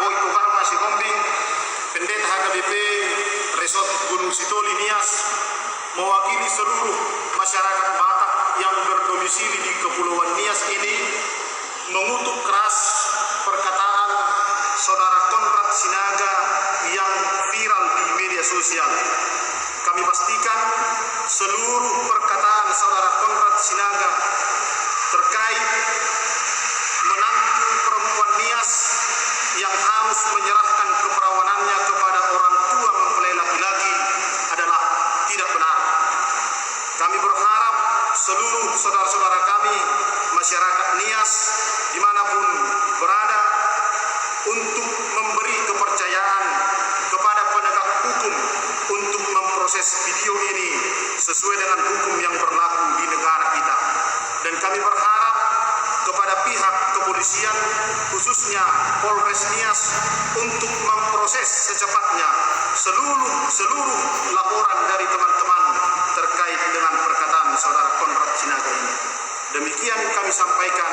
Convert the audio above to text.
Boy Tukar Masih Gombing, Pendeta HKBP Resort Gunung Sitoli Nias, mewakili seluruh masyarakat Batak yang berdomisili di Kepulauan Nias ini, mengutuk keras perkataan Saudara Konrad Sinaga yang viral di media sosial. Kami pastikan seluruh perkataan Saudara Konrad Sinaga terkait menantu perempuan Nias yang harus menyerahkan keperawanannya kepada orang tua mempelai laki-laki adalah tidak benar. Kami berharap seluruh saudara-saudara kami, masyarakat Nias dimanapun berada, untuk memberi kepercayaan kepada penegak hukum untuk memproses video ini sesuai dengan hukum yang berlaku di negara kita. Dan kami berharap kepada pihak kepolisian, khususnya Polres Nias, untuk memproses secepatnya seluruh laporan dari teman-teman terkait dengan perkataan Saudara Konrad Sinaga ini. Demikian kami sampaikan.